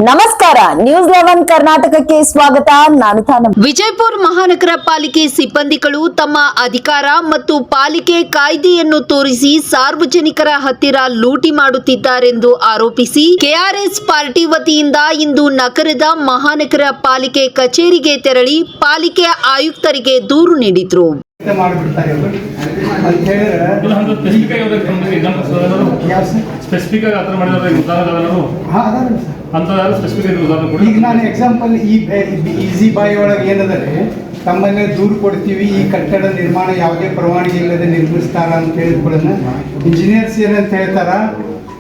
ನಮಸ್ಕಾರ, ನ್ಯೂಸ್ 11 ಕರ್ನಾಟಕಕ್ಕೆ ಸ್ವಾಗತ. ನಾನು ತಾನಮ್ಮ. ವಿಜಯಪುರ ಮಹಾನಗರ ಪಾಲಿಕೆ ಸಿಬ್ಬಂದಿಗಳು ತಮ್ಮ ಅಧಿಕಾರ ಮತ್ತು ಪಾಲಿಕೆ ಕಾಯ್ದೆಯನ್ನು ತೋರಿಸಿ ಸಾರ್ವಜನಿಕರ ಹತ್ತಿರ ಲೂಟಿ ಮಾಡುತ್ತಿದ್ದಾರೆಂದು ಆರೋಪಿಸಿ ಕೆಆರ್ಎಸ್ ಪಾರ್ಟಿ ವತಿಯಿಂದ ಇಂದು ನಗರದ ಮಹಾನಗರ ಪಾಲಿಕೆ ಕಚೇರಿಗೆ ತೆರಳಿ ಪಾಲಿಕೆ ಆಯುಕ್ತರಿಗೆ ದೂರು ನೀಡಿದ್ರು. ಈಗ ನಾನು ಎಕ್ಸಾಂಪಲ್ ಈಸಿ ಬಾಯ್ ಒಳಗೆ ಏನಂದರೆ ತಮ್ಮನ್ನೇ ದೂರು ಕೊಡ್ತೀವಿ, ಈ ಕಟ್ಟಡ ನಿರ್ಮಾಣ ಯಾವುದೇ ಪರವಾನಗಿ ಇಲ್ಲದೆ ನಿರ್ಮಿಸ್ತಾರ ಅಂತ ಹೇಳಿದ್ಕೊಳ್ಳೋಣ. ಇಂಜಿನಿಯರ್ಸ್ ಏನಂತ ಹೇಳ್ತಾರ,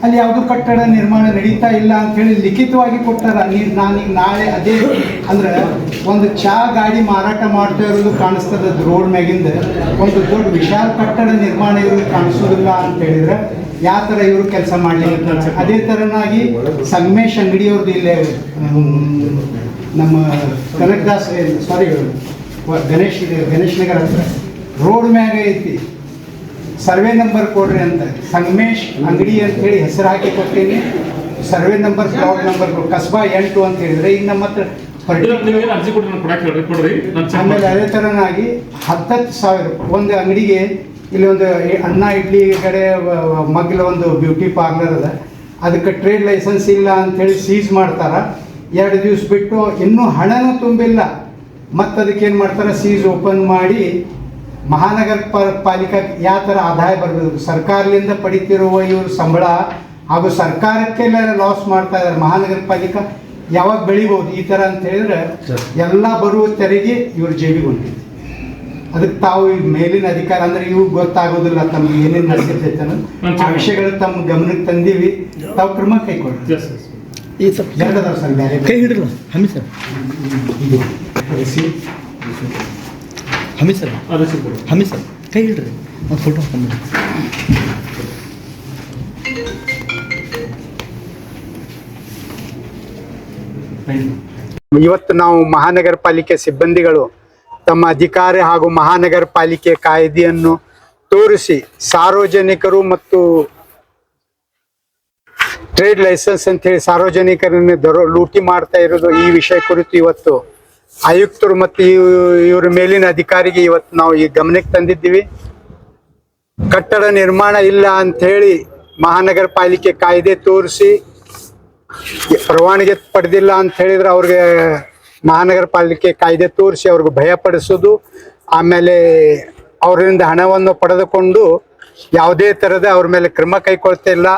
ಅಲ್ಲಿ ಯಾವುದು ಕಟ್ಟಡ ನಿರ್ಮಾಣ ನಡೀತಾ ಇಲ್ಲ ಅಂತ ಹೇಳಿ ಲಿಖಿತವಾಗಿ ಕೊಟ್ಟಾರ. ನಾನೀಗ ನಾಳೆ ಅದೇ ಅಂದ್ರೆ ಒಂದು ಚಾ ಗಾಡಿ ಮಾರಾಟ ಮಾಡ್ತಾ ಇರೋದು ಕಾಣಿಸ್ತದ ರೋಡ್ ಮ್ಯಾಗಿಂದ, ಒಂದು ದೊಡ್ಡ ವಿಶಾಲ ಕಟ್ಟಡ ನಿರ್ಮಾಣ ಇರೋದು ಕಾಣಿಸೋದಿಲ್ಲ ಅಂತ ಹೇಳಿದ್ರೆ ಯಾವ ಥರ ಇವರು ಕೆಲಸ ಮಾಡಲಿಕ್ಕೆ. ಅದೇ ಥರನಾಗಿ ಸಂಗಮೇಶ್ ಅಂಗಡಿಯವ್ರದ್ದು ಇಲ್ಲೇ ನಮ್ಮ ಕನಕದಾಸ್ ಸಾರಿ ಗಣೇಶ್ ನಗರ ಹತ್ರ ರೋಡ್ ಮ್ಯಾಗ ಐತಿ, ಸರ್ವೆ ನಂಬರ್ ಕೊಡ್ರಿ ಅಂತ. ಸಂಗಮೇಶ್ ಅಂಗಡಿ ಅಂತ ಹೇಳಿ ಹೆಸರು ಹಾಕಿ ಕೊಡ್ತೀನಿ, ಸರ್ವೆ ನಂಬರ್ ಪ್ಲಾಟ್ ನಂಬರ್ ಕಸ್ಬಾ 8 ಅಂತ ಹೇಳಿದ್ರೆ ಈಗ ನಮ್ಮ ಹತ್ರ ಆಮೇಲೆ ಅದೇ ಥರನಾಗಿ 10,000 ಒಂದು ಅಂಗಡಿಗೆ. ಇಲ್ಲಿ ಒಂದು ಅನ್ನ ಇಡ್ಲಿ ಕಡೆ ಮಗ್ಲ ಒಂದು ಬ್ಯೂಟಿ ಪಾರ್ಲರ್ ಅದ, ಅದಕ್ಕೆ ಟ್ರೇಡ್ ಲೈಸೆನ್ಸ್ ಇಲ್ಲ ಅಂಥೇಳಿ ಸೀಸ್ ಮಾಡ್ತಾರೆ. 2 ದಿವಸ ಬಿಟ್ಟು ಇನ್ನೂ ಹಣನೂ ತುಂಬಿಲ್ಲ, ಮತ್ತು ಅದಕ್ಕೆ ಏನು ಮಾಡ್ತಾರೆ, ಸೀಸ್ ಓಪನ್ ಮಾಡಿ ಮಹಾನಗರ ಪಾಲಿಕೆಗೆ ಯಾವ ಥರ ಆದಾಯ ಬರಬೇಕು, ಸರ್ಕಾರದಿಂದ ಪಡಿತಿರುವ ಇವರು ಸಂಬಳ ಹಾಗೂ ಸರ್ಕಾರಕ್ಕೆಲ್ಲ ಲಾಸ್ ಮಾಡ್ತಾ ಇದ್ದಾರೆ. ಮಹಾನಗರ ಪಾಲಿಕೆ ಯಾವಾಗ ಬೆಳಿಬೋದು ಈ ಥರ ಅಂತ ಹೇಳಿದ್ರೆ ಎಲ್ಲ ಬರುವ ತೆರಿಗೆ ಇವ್ರ ಜೇಬಿಗೆ ಹೊಂಟಿದೆ. ಅದಕ್ಕೆ ತಾವು ಈಗ ಮೇಲಿನ ಅಧಿಕಾರ ಅಂದ್ರೆ ಇವು ಗೊತ್ತಾಗೋದಿಲ್ಲ ತಮ್ಗೆ ಏನೇನು ನಡೆಸಿರ್ತೈತೆ ಅನ್ನೋದು. ಆ ವಿಷಯಗಳು ತಮ್ಮ ಗಮನಕ್ಕೆ ತಂದೀವಿ, ತಾವು ಕ್ರಮ ಕೈಗೊಳ್ಳಿ. ಎರಡದಾವ ಸರ್, ಬೇರೆ ಕೈ ಹಿಡಿಲ್ಲ ಹಮಿ ಸರ್, ಹಮಿ ಸರ್, ಹಮಿ ಸರ್ ಕೈ ಹಿಡ್ರಿ, ಒಂದು ಫೋಟೋ ಹಾಕೊಂಡ್ಬಿಡಿ. ಇವತ್ತು ನಾವು ಮಹಾನಗರ ಪಾಲಿಕೆ ಸಿಬ್ಬಂದಿಗಳು ತಮ್ಮ ಅಧಿಕಾರ ಹಾಗೂ ಮಹಾನಗರ ಪಾಲಿಕೆ ಕಾಯ್ದೆಯನ್ನು ತೋರಿಸಿ ಸಾರ್ವಜನಿಕರು ಮತ್ತು ಟ್ರೇಡ್ ಲೈಸೆನ್ಸ್ ಅಂತ ಹೇಳಿ ಸಾರ್ವಜನಿಕರನ್ನು ಲೂಟಿ ಮಾಡ್ತಾ ಇರೋದು ಈ ವಿಷಯ ಕುರಿತು ಇವತ್ತು ಆಯುಕ್ತರು ಮತ್ತು ಇವರ ಮೇಲಿನ ಅಧಿಕಾರಿಗೆ ಇವತ್ತು ನಾವು ಈ ಗಮನಕ್ಕೆ ತಂದಿದ್ದೀವಿ. ಕಟ್ಟಡ ನಿರ್ಮಾಣ ಇಲ್ಲ ಅಂತ ಹೇಳಿ ಮಹಾನಗರ ಪಾಲಿಕೆ ಕಾಯ್ದೆ ತೋರಿಸಿ ಪರವಾನಗಿ ಪಡೆದಿಲ್ಲ ಅಂತ ಹೇಳಿದ್ರೆ ಅವ್ರಿಗೆ ಮಹಾನಗರ ಪಾಲಿಕೆ ಕಾಯ್ದೆ ತೋರಿಸಿ ಅವ್ರಿಗೆ ಭಯಪಡಿಸೋದು, ಆಮೇಲೆ ಅವರಿಂದ ಹಣವನ್ನು ಪಡೆದುಕೊಂಡು ಯಾವುದೇ ಥರದ ಅವ್ರ ಮೇಲೆ ಕ್ರಮ ಕೈಗೊಳ್ತಾ ಇಲ್ಲ.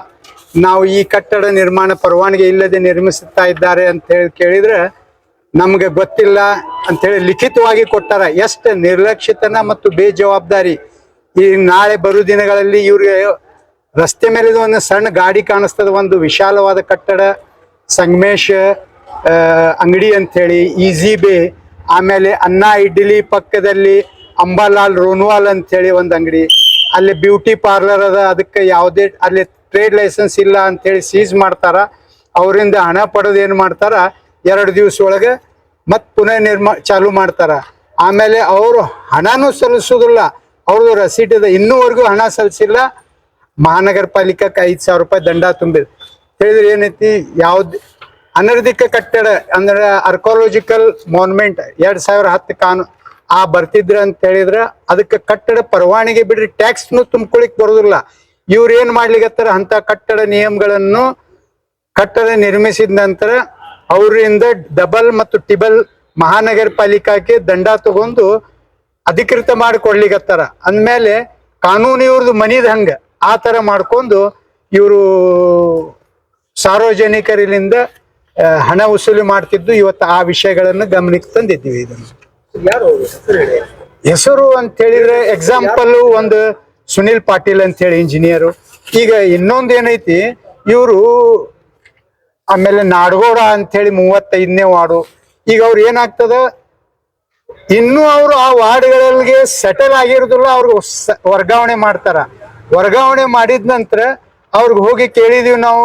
ನಾವು ಈ ಕಟ್ಟಡ ನಿರ್ಮಾಣ ಪರವಾನಗಿ ಇಲ್ಲದೆ ನಿರ್ಮಿಸುತ್ತಾ ಇದ್ದಾರೆ ಅಂತ ಹೇಳಿ ಕೇಳಿದ್ರೆ ನಮಗೆ ಗೊತ್ತಿಲ್ಲ ಅಂಥೇಳಿ ಲಿಖಿತವಾಗಿ ಕೊಟ್ಟಾರ. ಎಷ್ಟು ನಿರ್ಲಕ್ಷಿತನ ಮತ್ತು ಬೇಜವಾಬ್ದಾರಿ. ಈ ನಾಳೆ ಬರೋ ದಿನಗಳಲ್ಲಿ ಇವ್ರಿಗೆ ರಸ್ತೆ ಮೇಲೆ ಒಂದು ಸಣ್ಣ ಗಾಡಿ ಕಾಣಿಸ್ತದ, ಒಂದು ವಿಶಾಲವಾದ ಕಟ್ಟಡ ಸಂಗಮೇಶ್ ಅಂಗಡಿ ಅಂಥೇಳಿ, ಈಸಿ ಬೇ, ಆಮೇಲೆ ಅನ್ನ ಇಡ್ಲಿ ಪಕ್ಕದಲ್ಲಿ ಅಂಬಾಲಾಲ್ ರೋನ್ವಾಲ್ ಅಂಥೇಳಿ ಒಂದು ಅಂಗಡಿ, ಅಲ್ಲಿ ಬ್ಯೂಟಿ ಪಾರ್ಲರ್ ಅದ, ಅದಕ್ಕೆ ಯಾವುದೇ ಅಲ್ಲಿ ಟ್ರೇಡ್ ಲೈಸೆನ್ಸ್ ಇಲ್ಲ ಅಂಥೇಳಿ ಸೀಸ್ ಮಾಡ್ತಾರ. ಅವರಿಂದ ಹಣ ಪಡೆದು ಏನು ಮಾಡ್ತಾರ, 2 ದಿವಸ ಒಳಗೆ ಮತ್ತೆ ಪುನಃ ಚಾಲು ಮಾಡ್ತಾರ. ಆಮೇಲೆ ಅವರು ಹಣನೂ ಸಲ್ಲಿಸೋದಿಲ್ಲ, ಅವ್ರದ್ದು ರಸೀಟ್ ಇದೆ, ಇನ್ನೂವರೆಗೂ ಹಣ ಸಲ್ಲಿಸಿಲ್ಲ. ಮಹಾನಗರ ಪಾಲಿಕೆಗೆ 5,000 ರೂಪಾಯಿ ದಂಡ ತುಂಬಿದೆ. ಹೇಳಿದ್ರೆ ಏನೈತಿ, ಯಾವ್ದು ಅನಧಿಕೃತ ಕಟ್ಟಡ ಅಂದ್ರೆ ಆರ್ಕಿಯಾಲಜಿಕಲ್ ಮಾನ್ಯುಮೆಂಟ್ 2010 ಕಾನೂನು ಆ ಬರ್ತಿದ್ರ ಅಂತ ಹೇಳಿದ್ರೆ ಅದಕ್ಕೆ ಕಟ್ಟಡ ಪರವಾನಗಿ ಬಿಡ್ರಿ, ಟ್ಯಾಕ್ಸ್ನು ತುಂಬ್ಕೊಳಿಕ್ ಬರೋದಿಲ್ಲ. ಇವ್ರು ಏನ್ ಮಾಡ್ಲಿಕ್ಕತ್ತಾರ, ಅಂತ ಕಟ್ಟಡ ನಿಯಮಗಳನ್ನು ಕಟ್ಟಡ ನಿರ್ಮಿಸಿದ ನಂತರ ಅವರಿಂದ ಡಬಲ್ ಮತ್ತು ಟಿಬಲ್ ಮಹಾನಗರ ಪಾಲಿಕೆಗೆ ದಂಡ ತಗೊಂಡು ಅಧಿಕೃತ ಮಾಡಿಕೊಡ್ಲಿಕ್ಕತ್ತಾರ. ಅಂದಮೇಲೆ ಕಾನೂನು ಇವ್ರದ್ದು ಮನಿದ ಹಂಗ ಆ ಥರ ಮಾಡ್ಕೊಂಡು ಇವರು ಸಾರ್ವಜನಿಕರಿಂದ ಹಣ ವಸೂಲಿ ಮಾಡ್ತಿದ್ದು. ಇವತ್ತು ಆ ವಿಷಯಗಳನ್ನು ಗಮನಕ್ಕೆ ತಂದಿದ್ದೀವಿ. ಇದನ್ನು ಹೆಸರು ಅಂತ ಹೇಳಿದ್ರೆ ಎಕ್ಸಾಂಪಲ್ ಒಂದು ಸುನಿಲ್ ಪಾಟೀಲ್ ಅಂತ ಹೇಳಿ ಇಂಜಿನಿಯರು. ಈಗ ಇನ್ನೊಂದು ಏನೈತಿ, ಇವರು ಆಮೇಲೆ ನಾಡಗೌಡ ಅಂತೇಳಿ 35ನೇ ವಾರ್ಡು. ಈಗ ಅವ್ರು ಏನಾಗ್ತದ, ಇನ್ನೂ ಅವರು ಆ ವಾರ್ಡ್ಗಳಿಗೆ ಸೆಟಲ್ ಆಗಿರೋದಿಲ್ಲ, ಅವ್ರಿಗೆ ವರ್ಗಾವಣೆ ಮಾಡ್ತಾರ. ವರ್ಗಾವಣೆ ಮಾಡಿದ ನಂತರ ಅವ್ರಿಗೆ ಹೋಗಿ ಕೇಳಿದೀವಿ ನಾವು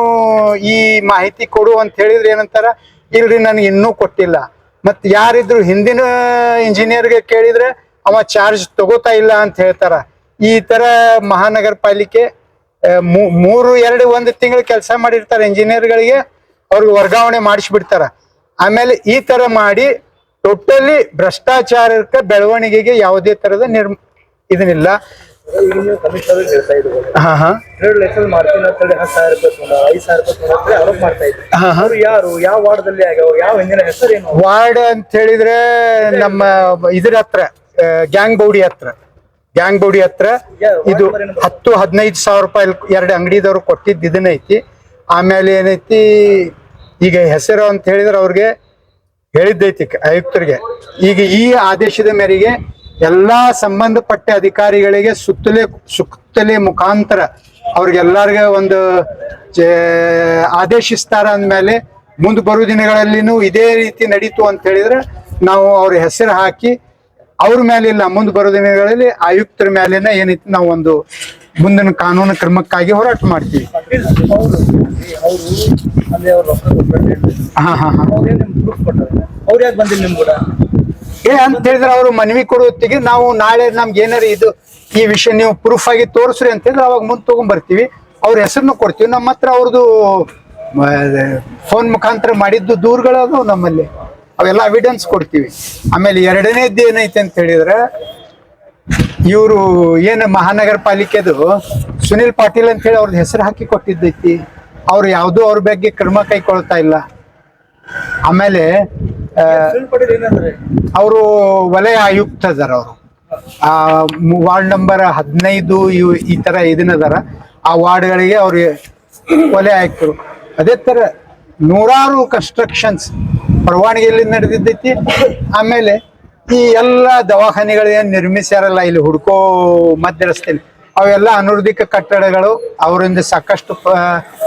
ಈ ಮಾಹಿತಿ ಕೊಡು ಅಂತ ಹೇಳಿದ್ರೆ ಏನಂತಾರ, ಇಲ್ರಿ ನನಗೆ ಇನ್ನೂ ಕೊಟ್ಟಿಲ್ಲ. ಮತ್ತು ಯಾರಿದ್ರು ಹಿಂದಿನ ಇಂಜಿನಿಯರ್ಗೆ ಕೇಳಿದ್ರೆ ಅವ ಚಾರ್ಜ್ ತಗೋತಾ ಇಲ್ಲ ಅಂತ ಹೇಳ್ತಾರ. ಈ ಥರ ಮಹಾನಗರ ಪಾಲಿಕೆ 3-2 1 ತಿಂಗಳು ಕೆಲಸ ಮಾಡಿರ್ತಾರೆ ಇಂಜಿನಿಯರ್ಗಳಿಗೆ, ಅವ್ರಿಗೆ ವರ್ಗಾವಣೆ ಮಾಡಿಸ್ಬಿಡ್ತಾರ. ಆಮೇಲೆ ಈ ತರ ಮಾಡಿ ಟೋಟಲಿ ಭ್ರಷ್ಟಾಚಾರಕ್ಕೆ ಬೆಳವಣಿಗೆಗೆ ಯಾವುದೇ ತರದ ಇದನ್ನಿಲ್ಲ. ಕಮಿಷನರ್ ಹೇಳ್ತಾ ಇದ್ರು ಹಾ ಹಾ ಟ್ರೇಡ್ ಲೈಸೆನ್ಸ್ ಮಾಡ್ತೀನಿ ಅಂತ ಹೇಳಿ 10,000 ರೂಪಾಯಿ 5,000 ರೂಪಾಯಿ ಆರೋಪ ಮಾಡ್ತಾ ಇದ್ರು. ಅವ್ರು ಯಾರು, ಯಾವ ವಾರ್ಡ್ದಲ್ಲಿ ಆಗ್ಯಾವ, ಯಾವ ಹೆಂಗಿನ ಹೆಸರೇನು? ವಾರ್ಡ್ ಅಂತ ಹೇಳಿದ್ರೆ ನಮ್ಮ ಇದ್ರ ಹತ್ರ ಗ್ಯಾಂಗ್ ಬೌಡಿ ಹತ್ರ ಇದು 10-15 ಸಾವಿರ ರೂಪಾಯಿ 2 ಅಂಗಡಿದವ್ರು ಕೊಟ್ಟಿದ್ದು ಇದನ್ನ ಐತಿ. ಆಮೇಲೆ ಏನೈತಿ, ಈಗ ಹೆಸರು ಅಂತ ಹೇಳಿದ್ರೆ ಅವ್ರಿಗೆ ಹೇಳಿದ್ದೈತಿ ಆಯುಕ್ತರಿಗೆ. ಈಗ ಈ ಆದೇಶದ ಮೇರೆಗೆ ಎಲ್ಲಾ ಸಂಬಂಧಪಟ್ಟ ಅಧಿಕಾರಿಗಳಿಗೆ ಸುತ್ತಲೇ ಮುಖಾಂತರ ಅವ್ರಿಗೆಲ್ಲರಿಗೆ ಒಂದು ಆದೇಶಿಸ್ತಾರ ಅಂದ್ಮೇಲೆ ಮುಂದೆ ಬರೋ ದಿನಗಳಲ್ಲಿನೂ ಇದೇ ರೀತಿ ನಡೀತು ಅಂತ ಹೇಳಿದ್ರೆ ನಾವು ಅವ್ರ ಹೆಸರು ಹಾಕಿ ಅವ್ರ ಮೇಲೆ ಇಲ್ಲ, ಮುಂದೆ ಬರೋ ದಿನಗಳಲ್ಲಿ ಆಯುಕ್ತರ ಮೇಲೆನ ಏನೈತಿ ನಾವು ಒಂದು ಮುಂದಿನ ಕಾನೂನು ಕ್ರಮಕ್ಕಾಗಿ ಹೋರಾಟ ಮಾಡ್ತೀವಿ. ಅವ್ರು ಯಾಕೆ ಬಂದಿಲ್ಲ ನಿಮ್ ಕೂಡ ಅಂತ ಹೇಳಿದ್ರೆ ಅವ್ರು ಮನವಿ ಕೊಡೋತ್ತಿಗೆ ನಾವು ನಾಳೆ ನಮ್ಗೆ ಏನಾರ ಇದು ಈ ವಿಷಯ ನೀವು ಪ್ರೂಫ್ ಆಗಿ ತೋರಿಸ್ರಿ ಅಂತ ಹೇಳಿದ್ರೆ ಅವಾಗ ಮುಂದೆ ತಗೊಂಡ್ ಬರ್ತೀವಿ, ಅವ್ರ ಹೆಸರನ್ನು ಕೊಡ್ತೀವಿ. ನಮ್ಮ ಹತ್ರ ಅವ್ರದ್ದು ಫೋನ್ ಮುಖಾಂತರ ಮಾಡಿದ್ದು ದೂರುಗಳು ಅದಾವ ನಮ್ಮಲ್ಲಿ, ಅವೆಲ್ಲ ಎವಿಡೆನ್ಸ್ ಕೊಡ್ತೀವಿ. ಆಮೇಲೆ ಎರಡನೇದ್ದು ಏನೈತೆ ಅಂತ ಹೇಳಿದ್ರೆ, ಇವರು ಏನು ಮಹಾನಗರ ಪಾಲಿಕೆದು ಸುನಿಲ್ ಪಾಟೀಲ್ ಅಂತ ಹೇಳಿ ಅವ್ರದ್ದು ಹೆಸರು ಹಾಕಿ ಕೊಟ್ಟಿದ್ದೈತಿ. ಅವ್ರು ಯಾವುದೂ ಅವ್ರ ಬಗ್ಗೆ ಕ್ರಮ ಕೈಗೊಳ್ತಾ ಇಲ್ಲ. ಆಮೇಲೆ ಅವರು ವಲಯ ಆಯುಕ್ತ ಅದಾರ, ಅವರು ವಾರ್ಡ್ ನಂಬರ್ 15 ಈ ತರ ಇದನ್ನದಾರ. ಆ ವಾರ್ಡ್ಗಳಿಗೆ ಅವ್ರು ವಲಯ ಆಯುಕ್ತರು. ಅದೇ ತರ ನೂರಾರು ಕನ್ಸ್ಟ್ರಕ್ಷನ್ಸ್ ಪರವಾನಗಿಯಲ್ಲಿ ನಡೆದಿದ್ದೈತಿ. ಆಮೇಲೆ ಈ ಎಲ್ಲ ದವಾಖಾನೆಗಳು ಏನ್ ನಿರ್ಮಿಸ್ಯಾರಲ್ಲ ಇಲ್ಲಿ ಹುಡ್ಕೋ ಮಧ್ಯ ರಸ್ತೆಯಲ್ಲಿ, ಅವೆಲ್ಲ ಅನುರ್ಧಿಕ ಕಟ್ಟಡಗಳು. ಅವರಿಂದ ಸಾಕಷ್ಟು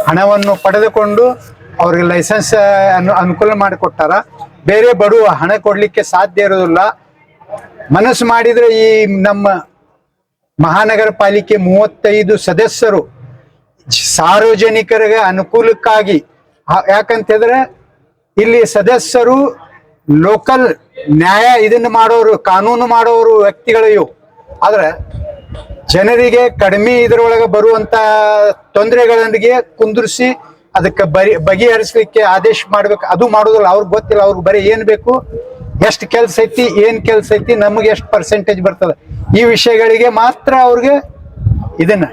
ಹಣವನ್ನು ಪಡೆದುಕೊಂಡು ಅವ್ರಿಗೆ ಲೈಸೆನ್ಸ್ ಅನುಕೂಲ ಮಾಡಿಕೊಟ್ಟಾರ. ಬೇರೆ ಬಡವ ಹಣ ಕೊಡ್ಲಿಕ್ಕೆ ಸಾಧ್ಯ ಇರೋದಿಲ್ಲ. ಮನಸ್ಸು ಮಾಡಿದ್ರೆ ಈ ನಮ್ಮ ಮಹಾನಗರ ಪಾಲಿಕೆ 35 ಸದಸ್ಯರು ಸಾರ್ವಜನಿಕರಿಗೆ ಅನುಕೂಲಕ್ಕಾಗಿ, ಯಾಕಂತಂದ್ರೆ ಇಲ್ಲಿ ಸದಸ್ಯರು ಲೋಕಲ್ ನ್ಯಾಯ ಇದನ್ನ ಮಾಡೋರು, ಕಾನೂನು ಮಾಡೋರು ವ್ಯಕ್ತಿಗಳು ಇವು. ಆದ್ರೆ ಜನರಿಗೆ ಕಡಿಮೆ ಇದ್ರೊಳಗೆ ಬರುವಂತ ತೊಂದರೆಗಳಿಗೆ ಕುಂದಿರಿಸಿ ಅದಕ್ಕೆ ಬಗೆಹರಿಸಲಿಕ್ಕೆ ಆದೇಶ ಮಾಡ್ಬೇಕು, ಅದು ಮಾಡೋದಿಲ್ಲ. ಅವ್ರಿಗೆ ಗೊತ್ತಿಲ್ಲ, ಅವ್ರಿಗೆ ಬರೀ ಏನ್ ಬೇಕು, ಎಷ್ಟು ಕೆಲ್ಸ ಐತಿ, ಏನ್ ಕೆಲ್ಸ ಐತಿ, ನಮಗೆ ಎಷ್ಟು ಪರ್ಸೆಂಟೇಜ್ ಬರ್ತದೆ, ಈ ವಿಷಯಗಳಿಗೆ ಮಾತ್ರ ಅವ್ರಿಗೆ ಇದನ್ನ.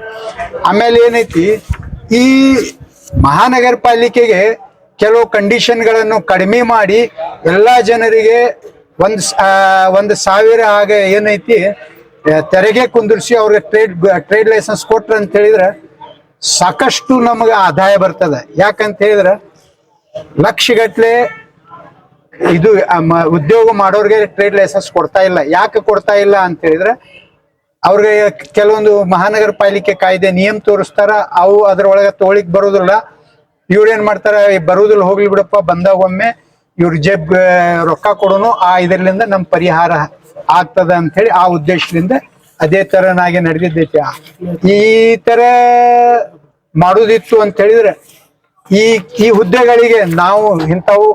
ಆಮೇಲೆ ಏನೈತಿ, ಈ ಮಹಾನಗರ ಪಾಲಿಕೆಗೆ ಕೆಲವು ಕಂಡೀಷನ್ಗಳನ್ನು ಕಡಿಮೆ ಮಾಡಿ ಎಲ್ಲಾ ಜನರಿಗೆ 1,000 ಆಗ ಏನೈತಿ ತೆರಿಗೆ ಕುಂದಿರಿಸಿ ಅವ್ರಿಗೆ ಟ್ರೇಡ್ ಲೈಸೆನ್ಸ್ ಕೊಟ್ರ ಅಂತ ಹೇಳಿದ್ರೆ ಸಾಕಷ್ಟು ನಮಗೆ ಆದಾಯ ಬರ್ತದೆ. ಯಾಕಂತ ಹೇಳಿದ್ರೆ ಲಕ್ಷಗಟ್ಲೆ ಇದು ಉದ್ಯೋಗ ಮಾಡೋರಿಗೆ ಟ್ರೇಡ್ ಲೈಸೆನ್ಸ್ ಕೊಡ್ತಾ ಇಲ್ಲ. ಯಾಕೆ ಕೊಡ್ತಾ ಇಲ್ಲ ಅಂತ ಹೇಳಿದ್ರೆ ಅವ್ರಿಗೆ ಕೆಲವೊಂದು ಮಹಾನಗರ ಪಾಲಿಕೆ ಕಾಯ್ದೆ ನಿಯಮ ತೋರಿಸ್ತಾರ, ಅವು ಅದ್ರೊಳಗೆ ತಗೊಳಿಕ್ ಬರೋದಿಲ್ಲ. ಇವ್ರು ಏನ್ ಮಾಡ್ತಾರ, ಬರುದಿಲ್ಲ ಹೋಗ್ಲಿ ಬಿಡಪ್ಪ, ಬಂದಾಗ ಒಮ್ಮೆ ಇವ್ರ ಜೇಬ್ ರೊಕ್ಕ ಕೊಡೋನು, ಇದರಿಂದ ನಮ್ ಪರಿಹಾರ ಆಗ್ತದ ಅಂತ ಹೇಳಿ ಆ ಉದ್ದೇಶದಿಂದ ಅದೇ ತರನಾಗಿ ನಡೆದಿದ್ದೈತಿ. ಈ ತರ ಮಾಡುದಿತ್ತು ಅಂತ ಹೇಳಿದ್ರೆ ಈ ಹುದ್ದೆಗಳಿಗೆ ನಾವು ಇಂಥವು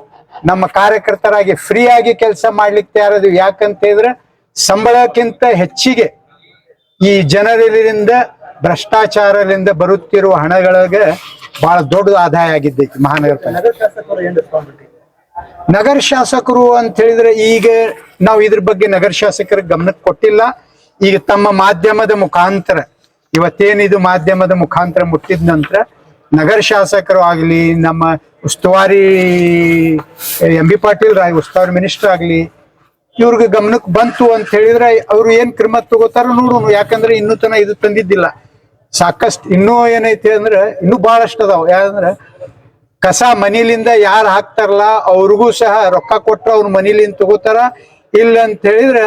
ನಮ್ಮ ಕಾರ್ಯಕರ್ತರಾಗಿ ಫ್ರೀ ಆಗಿ ಕೆಲಸ ಮಾಡ್ಲಿಕ್ಕೆ ತಯಾರದು. ಯಾಕಂತ ಹೇಳಿದ್ರೆ ಸಂಬಳಕ್ಕಿಂತ ಹೆಚ್ಚಿಗೆ ಈ ಜನರಿಂದ ಭ್ರಷ್ಟಾಚಾರದಿಂದ ಬರುತ್ತಿರುವ ಹಣಗಳಿಗೆ ಬಹಳ ದೊಡ್ಡ ಆದಾಯ ಆಗಿದ್ದೈತಿ ಮಹಾನಗರ ಪಾಲಿಕೆ. ನಗರ ಶಾಸಕರು ಅಂತ ಹೇಳಿದ್ರೆ ಈಗ ನಾವು ಇದ್ರ ಬಗ್ಗೆ ನಗರ ಶಾಸಕರ ಗಮನಕ್ಕೆ ಕೊಟ್ಟಿಲ್ಲ. ಈಗ ತಮ್ಮ ಮಾಧ್ಯಮದ ಮುಖಾಂತರ ಇವತ್ತೇನಿದು ಮಾಧ್ಯಮದ ಮುಖಾಂತರ ಮುಟ್ಟಿದ ನಂತರ ನಗರ ಶಾಸಕರು ಆಗ್ಲಿ, ನಮ್ಮ ಉಸ್ತುವಾರಿ MB ಪಾಟೀಲ್ ಉಸ್ತುವಾರಿ ಮಿನಿಸ್ಟರ್ ಆಗ್ಲಿ, ಇವ್ರಿಗೆ ಗಮನಕ್ಕೆ ಬಂತು ಅಂತ ಹೇಳಿದ್ರೆ ಅವ್ರು ಏನ್ ಕ್ರಮ ತಗೋತಾರ ನೋಡೋಣ. ಯಾಕಂದ್ರೆ ಇನ್ನೂ ತನ ಇದು ತಂದಿದ್ದಿಲ್ಲ, ಸಾಕಷ್ಟು ಇನ್ನೂ ಏನೈತಿ ಅಂದ್ರೆ ಇನ್ನೂ ಬಹಳಷ್ಟು ಅದಾವ. ಯಾಕಂದ್ರೆ ಕಸ ಮನಿಲಿಂದ ಯಾರು ಹಾಕ್ತಾರಲ್ಲ ಅವ್ರಿಗೂ ಸಹ ರೊಕ್ಕ ಕೊಟ್ರ ಅವ್ರ ಮನಿಲಿಂದ ತಗೋತಾರ, ಇಲ್ಲ ಅಂತ ಹೇಳಿದ್ರೆ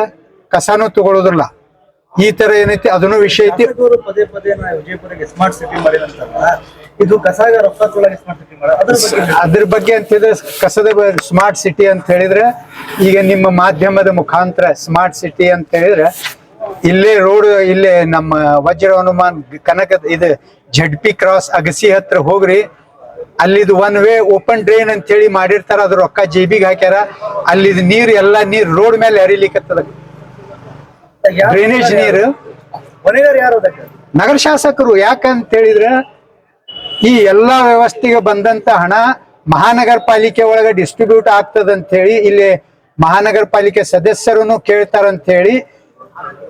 ಕಸಾನು ತಗೊಳ್ಳೋದಿಲ್ಲ. ಈ ತರ ಏನೈತಿ ಅದನ್ನು ವಿಷಯ ಐತಿ. ಪದೇ ಪದೇ ವಿಜಯಪುರಕ್ಕೆ ಸ್ಮಾರ್ಟ್ ಸಿಟಿ ಮಾಡಿದಂತಲ್ಲ, ಇದು ಕಸಾಗ ರೊಕ್ಕ ತೊಳಗೆ ಸ್ಮಾರ್ಟ್ ಸಿಟಿ ಮಾಡೋದು ಅದ್ರ ಬಗ್ಗೆ ಅಂತ ಹೇಳಿದ್ರೆ ಕಸದ ಸ್ಮಾರ್ಟ್ ಸಿಟಿ ಅಂತ ಹೇಳಿದ್ರೆ ಈಗ ನಿಮ್ಮ ಮಾಧ್ಯಮದ ಮುಖಾಂತರ ಸ್ಮಾರ್ಟ್ ಸಿಟಿ ಅಂತ ಹೇಳಿದ್ರೆ ಇಲ್ಲೇ ರೋಡ್, ಇಲ್ಲೇ ನಮ್ಮ ವಜ್ರ ಹನುಮಾನ್ ಕನಕ ಇದು ZP ಕ್ರಾಸ್ ಅಗಸಿ ಹತ್ರ ಹೋಗ್ರಿ, ಅಲ್ಲಿದು 1 ವೇ ಓಪನ್ ಡ್ರೈನ್ ಅಂತ ಹೇಳಿ ಮಾಡಿರ್ತಾರ. ಅದ್ರ ರೊಕ್ಕ ಜೇಬಿಗೆ ಹಾಕ್ಯಾರ. ಅಲ್ಲಿದ್ ನೀರ್ ಎಲ್ಲಾ ನೀರ್ ರೋಡ್ ಮೇಲೆ ಹರಿಲಿಕ್ಕತ್ತದ. ಡ್ರೈನೇಜ್ ನೀರು ನಗರ ಶಾಸಕರು. ಯಾಕಂತ ಹೇಳಿದ್ರೆ ಈ ಎಲ್ಲಾ ವ್ಯವಸ್ಥೆಗೆ ಬಂದಂತ ಹಣ ಮಹಾನಗರ ಪಾಲಿಕೆ ಒಳಗ ಡಿಸ್ಟ್ರಿಬ್ಯೂಟ್ ಆಗ್ತದಂತ ಹೇಳಿ ಇಲ್ಲಿ ಮಹಾನಗರ ಪಾಲಿಕೆ ಸದಸ್ಯರು ಕೇಳ್ತಾರಂತ ಹೇಳಿ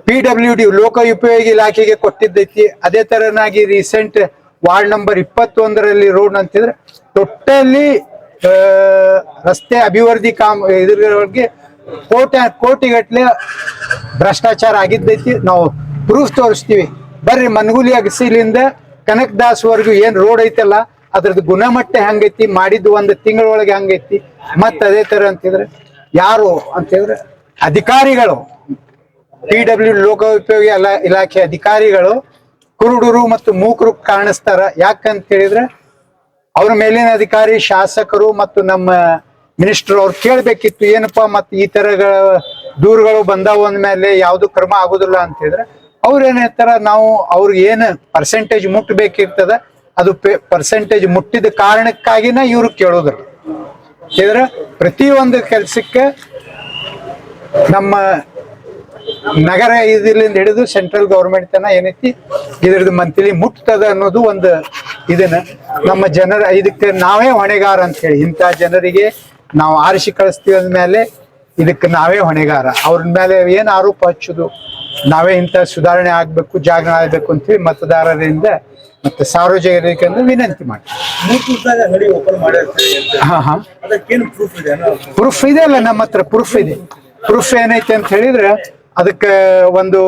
PWD ಲೋಕೋಪಯೋಗಿ ಇಲಾಖೆಗೆ ಕೊಟ್ಟಿದ್ದೈತಿ. ಅದೇ ತರನಾಗಿ ರೀಸೆಂಟ್ ವಾರ್ಡ್ ನಂಬರ್ 21ರಲ್ಲಿ ರೋಡ್ ಅಂತಿದ್ರೆ ಟೋಟಲಿ ರಸ್ತೆ ಅಭಿವೃದ್ಧಿ ಇದ್ರೊಳಗೆ ಕೋಟಿಗಟ್ಲೆ ಭ್ರಷ್ಟಾಚಾರ ಆಗಿದ್ದೈತಿ. ನಾವು ಪ್ರೂಫ್ ತೋರಿಸ್ತೀವಿ. ಬರ್ರಿ, ಮನಗುಲಿ ಅಗಸಿಲಿಂದ ಕನಕದಾಸ್ ವರ್ಗು ಏನ್ ರೋಡ್ ಐತಲ್ಲ ಅದ್ರದ್ದು ಗುಣಮಟ್ಟ ಹೆಂಗೈತಿ, ಮಾಡಿದ್ದು ಒಂದು ತಿಂಗಳೊಳಗೆ ಹಂಗೈತಿ. ಮತ್ತ ಅದೇ ತರ ಅಂತಿದ್ರೆ ಯಾರು ಅಂತಿದ್ರೆ ಅಧಿಕಾರಿಗಳು, PWD ಲೋಕೋಪಯೋಗಿ ಇಲಾಖೆ ಅಧಿಕಾರಿಗಳು ಕುರುಡರು ಮತ್ತು ಮೂಕರು ಕಾಣಿಸ್ತಾರ. ಯಾಕಂತ ಹೇಳಿದ್ರೆ ಅವ್ರ ಮೇಲಿನ ಅಧಿಕಾರಿ, ಶಾಸಕರು ಮತ್ತು ನಮ್ಮ ಮಿನಿಸ್ಟರ್ ಅವ್ರು ಕೇಳ್ಬೇಕಿತ್ತು, ಏನಪ್ಪಾ ಮತ್ತೆ ಈ ತರಗಳ ದೂರುಗಳು ಬಂದಾವ ಅಂದ್ಮೇಲೆ ಯಾವ್ದು ಕ್ರಮ ಆಗುದಿಲ್ಲ ಅಂತ ಹೇಳಿದ್ರೆ ಅವ್ರ ಏನ್ ಹೇಳ್ತಾರ, ನಾವು ಅವ್ರಿಗೆ ಏನು ಪರ್ಸೆಂಟೇಜ್ ಮುಟ್ಟಬೇಕಿರ್ತದ ಅದು ಪರ್ಸೆಂಟೇಜ್ ಮುಟ್ಟಿದ ಕಾರಣಕ್ಕಾಗಿನ ಇವ್ರು ಕೇಳೋದ್ರ. ಹೇಳಿದ್ರೆ ಪ್ರತಿಯೊಂದು ಕೆಲ್ಸಕ್ಕೆ ನಮ್ಮ ನಗರ ಇದರಿಂದ ಹಿಡಿದು ಸೆಂಟ್ರಲ್ ಗೌರ್ಮೆಂಟ್ ತನ ಏನೈತಿ ಇದ್ರದ್ದು ಮಂತ್ಲಿ ಮುಟ್ತದ ಅನ್ನೋದು ಒಂದು ಇದನ್ನ ನಮ್ಮ ಜನರ ಇದಕ್ಕೆ ನಾವೇ ಹೊಣೆಗಾರ ಅಂತ ಹೇಳಿ, ಇಂಥ ಜನರಿಗೆ ನಾವು ಆರಿಸಿ ಕಳಿಸ್ತೀವಿ ಅಂದ್ಮೇಲೆ ಇದಕ್ಕೆ ನಾವೇ ಹೊಣೆಗಾರ. ಅವ್ರ ಮೇಲೆ ಏನ್ ಆರೋಪ ಹಚ್ಚುದು, ನಾವೇ ಇಂಥ ಸುಧಾರಣೆ ಆಗ್ಬೇಕು, ಜಾಗರಣ ಆಗ್ಬೇಕು ಅಂತೇಳಿ ಮತದಾರರಿಂದ ಮತ್ತೆ ಸಾರ್ವಜನಿಕರಿಂದ ವಿನಂತಿ ಮಾಡ್ತೀವಿ. ಅಂಗಡಿ ಓಪನ್ ಮಾಡಿರ್ತೀವಿ. ಅದಕ್ಕೇನು ಪ್ರೂಫ್ ಇದೆ? ಪ್ರೂಫ್ ಇದೆ ಅಲ್ಲ, ನಮ್ಮ ಹತ್ರ ಪ್ರೂಫ್ ಇದೆ. ಪ್ರೂಫ್ ಏನೈತೆ ಅಂತ ಹೇಳಿದ್ರೆ ಅದಕ್ಕೆ ಒಂದು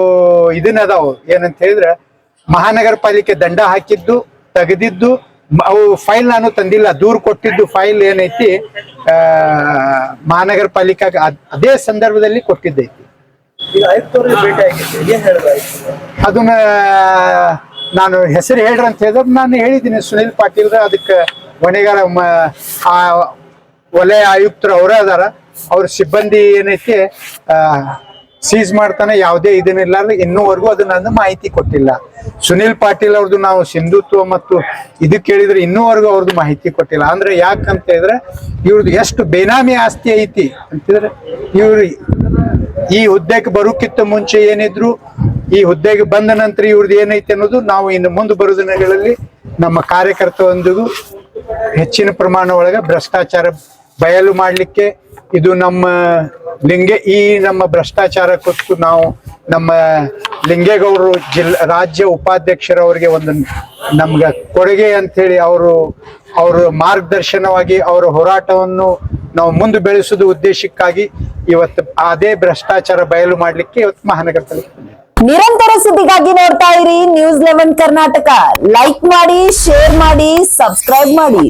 ಇದನ್ನ ಅದಾವ. ಏನಂತ ಹೇಳಿದ್ರೆ ಮಹಾನಗರ ಪಾಲಿಕೆ ದಂಡ ಹಾಕಿದ್ದು, ತೆಗೆದಿದ್ದು, ಅವು ಫೈಲ್ ನಾನು ತಂದಿಲ್ಲ, ದೂರು ಕೊಟ್ಟಿದ್ದು ಫೈಲ್ ಏನೈತಿ ಮಹಾನಗರ ಪಾಲಿಕೆ ಅದೇ ಸಂದರ್ಭದಲ್ಲಿ ಕೊಟ್ಟಿದ್ದೈತಿ. ಈಗ ಆಯುಕ್ತವ್ರಿಗೆ ಭೇಟಿ ಆಗಿತ್ತು, ಏನ್ ಹೇಳಿದ್ರು ಆಯುಕ್ತರು? ಅದನ್ನ ನಾನು ಹೆಸರು ಹೇಳ್ರಿ ಅಂತ ಹೇಳಿದ್ರೆ ನಾನು ಹೇಳಿದ್ದೀನಿ, ಸುನಿಲ್ ಪಾಟೀಲ್ ಅದಕ್ಕೆ ಹೊಣೆಗಾರ ಆ ವಲಯ ಆಯುಕ್ತರು ಅವರೇ ಅದಾರ. ಅವ್ರ ಸಿಬ್ಬಂದಿ ಏನೈತಿ ಸೀಸ್ ಮಾಡ್ತಾನೆ, ಯಾವುದೇ ಇದನ್ನಿಲ್ಲಾರ್ದು ಇನ್ನೂವರೆಗೂ ಅದು ನನ್ನ ಮಾಹಿತಿ ಕೊಟ್ಟಿಲ್ಲ. ಸುನಿಲ್ ಪಾಟೀಲ್ ಅವ್ರದ್ದು ನಾವು ಸಿಂಧುತ್ವ ಮತ್ತು ಇದು ಕೇಳಿದ್ರೆ ಇನ್ನೂವರೆಗೂ ಅವ್ರದ್ದು ಮಾಹಿತಿ ಕೊಟ್ಟಿಲ್ಲ. ಅಂದ್ರೆ ಯಾಕಂತ ಹೇಳಿದ್ರೆ ಇವ್ರದ್ದು ಎಷ್ಟು ಬೇನಾಮಿ ಆಸ್ತಿ ಐತಿ ಅಂತಿದ್ರೆ, ಇವ್ರು ಈ ಹುದ್ದೆಗೆ ಬರೋಕ್ಕಿಂತ ಮುಂಚೆ ಏನಿದ್ರು, ಈ ಹುದ್ದೆಗೆ ಬಂದ ನಂತರ ಇವ್ರದ್ದು ಏನೈತಿ ಅನ್ನೋದು ನಾವು ಇನ್ನು ಮುಂದೆ ಬರೋ ದಿನಗಳಲ್ಲಿ ನಮ್ಮ ಕಾರ್ಯಕರ್ತರೊಂದಿಗೂ ಹೆಚ್ಚಿನ ಪ್ರಮಾಣ ಒಳಗೆ ಭ್ರಷ್ಟಾಚಾರ ಬಯಲು ಮಾಡ್ಲಿಕ್ಕೆ ಇದು ನಮ್ಮ ನಮ್ಮ ಭ್ರಷ್ಟಾಚಾರ ಕುರಿತು ನಾವು ನಮ್ಮ ಲಿಂಗೇಗೌಡರು ರಾಜ್ಯ ಉಪಾಧ್ಯಕ್ಷರವರಿಗೆ ಒಂದು ನಮ್ಗೆ ಕೊಡುಗೆ ಅಂತ ಹೇಳಿ ಅವ್ರ ಮಾರ್ಗದರ್ಶನವಾಗಿ ಅವರ ಹೋರಾಟವನ್ನು ನಾವು ಮುಂದೆ ಬೆಳೆಸುವ ಉದ್ದೇಶಕ್ಕಾಗಿ ಇವತ್ತು ಅದೇ ಭ್ರಷ್ಟಾಚಾರ ಬಯಲು ಮಾಡ್ಲಿಕ್ಕೆ ಇವತ್ತು ಮಹಾನಗರ ಪಾಲಿಕೆ ನಿರಂತರ ಸುದ್ದಿಗಾಗಿ ನೋಡ್ತಾ ಇರಿ News 11 ಕರ್ನಾಟಕ. ಲೈಕ್ ಮಾಡಿ, ಶೇರ್ ಮಾಡಿ, ಸಬ್ಸ್ಕ್ರೈಬ್ ಮಾಡಿ.